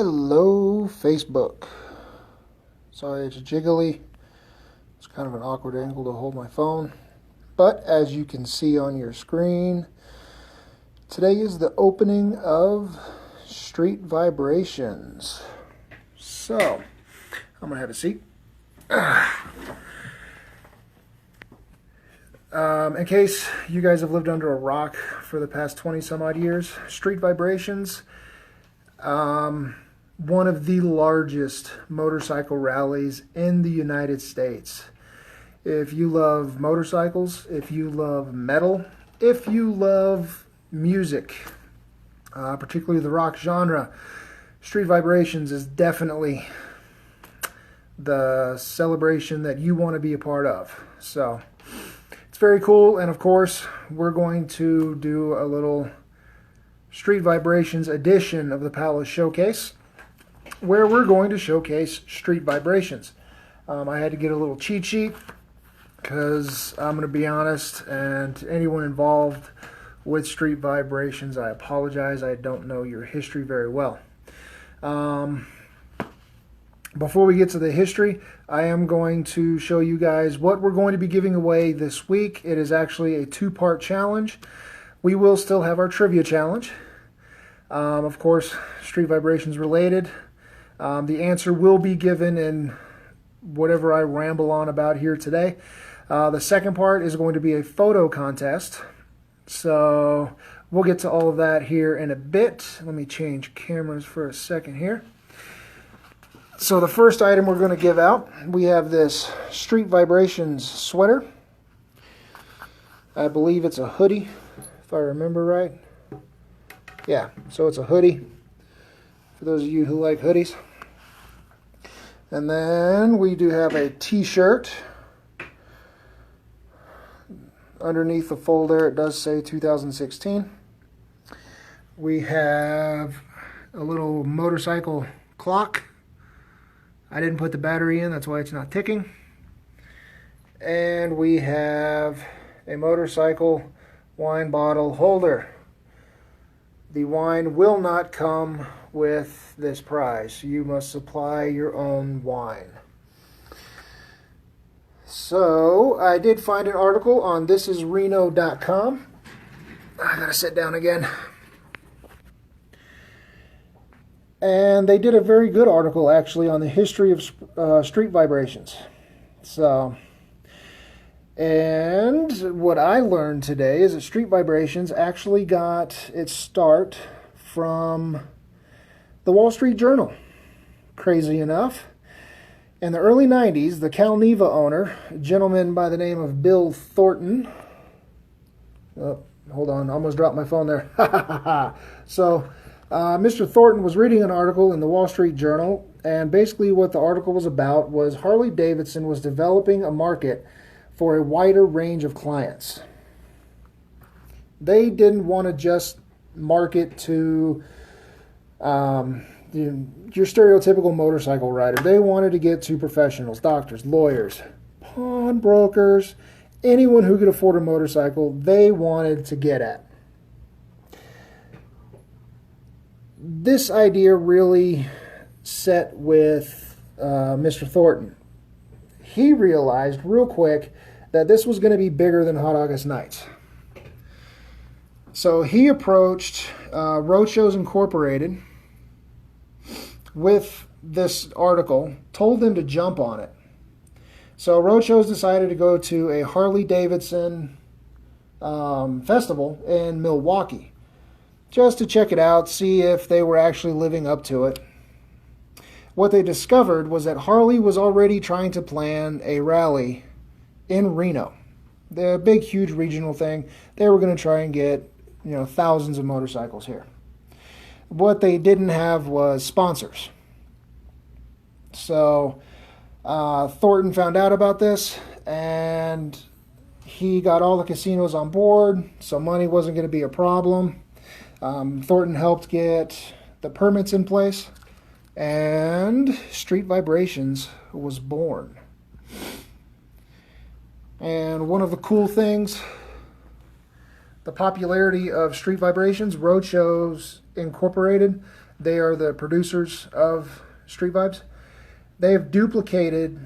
Hello, Facebook. Sorry, it's jiggly. It's kind of an awkward angle to hold my phone. But as you can see on your screen, today is the opening of Street Vibrations. So, I'm going to have a seat. In case you guys have lived under a rock for the past 20 some odd years, Street Vibrations, one of the largest motorcycle rallies in the United States. If you love motorcycles, if you love metal, if you love music, particularly the rock genre, Street Vibrations is definitely the celebration that you want to be a part of. So it's very cool, and of course we're going to do a little Street Vibrations edition of the Palace Showcase, where we're going to showcase Street Vibrations. I had to get a little cheat sheet because I'm going to be honest, and anyone involved with Street Vibrations, I apologize. I don't know your history very well. Before we get to the history, I am going to show you guys what we're going to be giving away this week. It is actually a two-part challenge. We will still have our trivia challenge. Of course, Street Vibrations related. The answer will be given in whatever I ramble on about here today. The second part is going to be a photo contest. So we'll get to all of that here in a bit. Let me change cameras for a second here. So the first item we're going to give out, we have this Street Vibrations sweater. I believe it's a hoodie, if I remember right. Yeah, so it's a hoodie, for those of you who like hoodies. And then we do have a t-shirt. Underneath the folder, it does say 2016. We have a little motorcycle clock. I didn't put the battery in, that's why it's not ticking. And we have a motorcycle wine bottle holder. The wine will not come with this prize. You must supply your own wine. So, I did find an article on thisisreno.com. I gotta sit down again. And they did a very good article, actually, on the history of Street Vibrations. So, and what I learned today is that Street Vibrations actually got its start from the Wall Street Journal. Crazy enough. In the early 90s, the Cal Neva owner, a gentleman by the name of Bill Thornton. Oh, hold on, almost dropped my phone there. So, Mr. Thornton was reading an article in the Wall Street Journal, and basically what the article was about was Harley-Davidson was developing a market for a wider range of clients. They didn't want to just market to your stereotypical motorcycle rider. They wanted to get to professionals, doctors, lawyers, pawnbrokers, anyone who could afford a motorcycle, they wanted to get at. This idea really set with Mr. Thornton. He realized real quick that this was going to be bigger than Hot August Nights. So he approached Roadshows Incorporated with this article, told them to jump on it. So Roadshows decided to go to a Harley-Davidson festival in Milwaukee, just to check it out, see if they were actually living up to it. What they discovered was that Harley was already trying to plan a rally in Reno. The big, huge regional thing. They were going to try and get, thousands of motorcycles here. What they didn't have was sponsors. So Thornton found out about this, and he got all the casinos on board, so money wasn't going to be a problem. Thornton helped get the permits in place, and Street Vibrations was born. And one of the cool things, the popularity of Street Vibrations, Roadshows Incorporated. They are the producers of Street Vibes. They have duplicated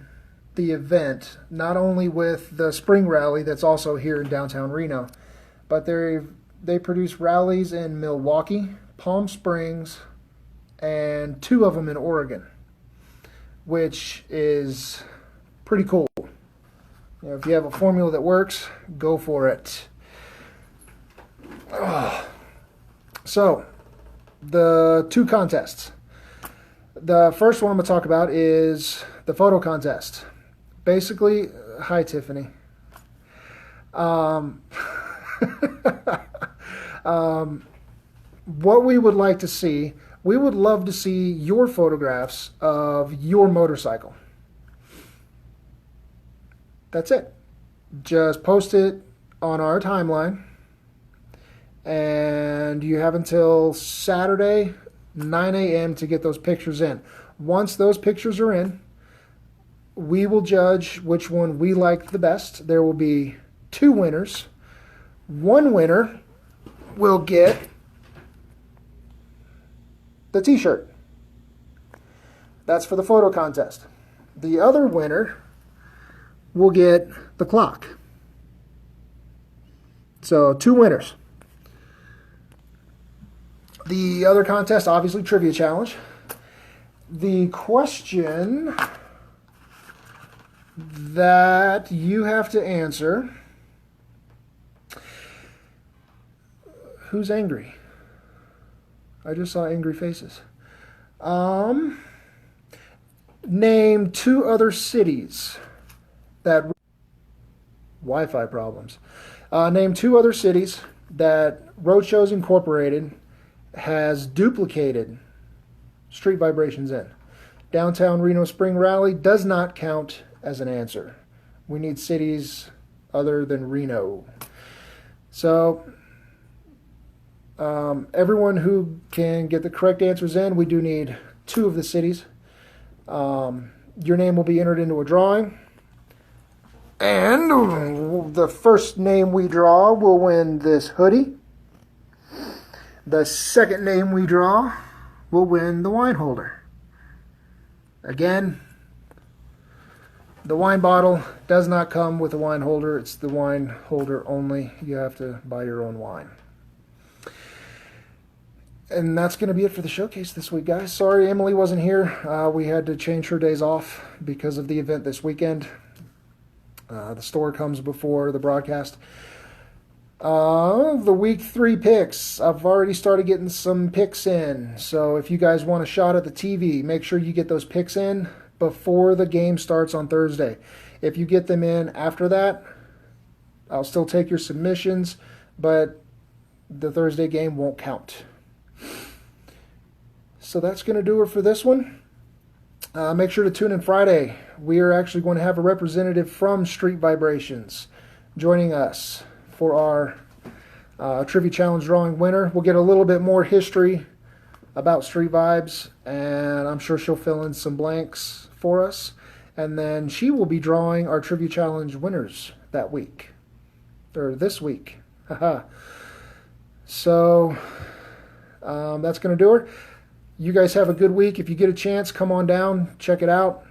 the event, not only with the spring rally that's also here in downtown Reno, but they produce rallies in Milwaukee, Palm Springs, and 2 of them in Oregon, which is pretty cool. If you have a formula that works, go for it. So, the 2 contests. The first one I'm going to talk about is the photo contest. Basically, hi Tiffany. What we would like to see, we would love to see your photographs of your motorcycle. That's it. Just post it on our timeline, and you have until Saturday, 9 a.m. to get those pictures in. Once those pictures are in, we will judge which one we like the best. There will be 2 winners. One winner will get the t-shirt. That's for the photo contest. The other winner will get the clock. So 2 winners. The other contest, obviously, trivia challenge. The question that you have to answer: who's angry? I just saw angry faces. Name 2 other cities that Wi-Fi problems. Name 2 other cities that Roadshows Incorporated has duplicated Street Vibrations in. Downtown Reno Spring Rally does not count as an answer. We need cities other than Reno. So, everyone who can get the correct answers in, we do need 2 of the cities. Your name will be entered into a drawing. And the first name we draw will win this hoodie. The second name we draw will win the wine holder. Again, the wine bottle does not come with a wine holder. It's the wine holder only. You have to buy your own wine. And that's going to be it for the showcase this week, guys. Sorry Emily wasn't here. We had to change her days off because of the event this weekend. The store comes before the broadcast. The week 3 picks. I've already started getting some picks in. So if you guys want a shot at the TV, make sure you get those picks in before the game starts on Thursday. If you get them in after that, I'll still take your submissions, but the Thursday game won't count. So that's going to do it for this one. Make sure to tune in Friday. We are actually going to have a representative from Street Vibrations joining us for our Trivia Challenge drawing winner. We'll get a little bit more history about Street Vibes, and I'm sure she'll fill in some blanks for us. And then she will be drawing our Trivia Challenge winners that week, or this week. So that's going to do it. You guys have a good week. If you get a chance, come on down, check it out.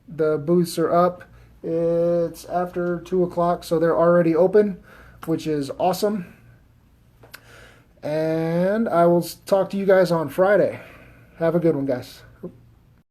The booths are up. It's after 2 o'clock, so they're already open, which is awesome. And I will talk to you guys on Friday. Have a good one, guys.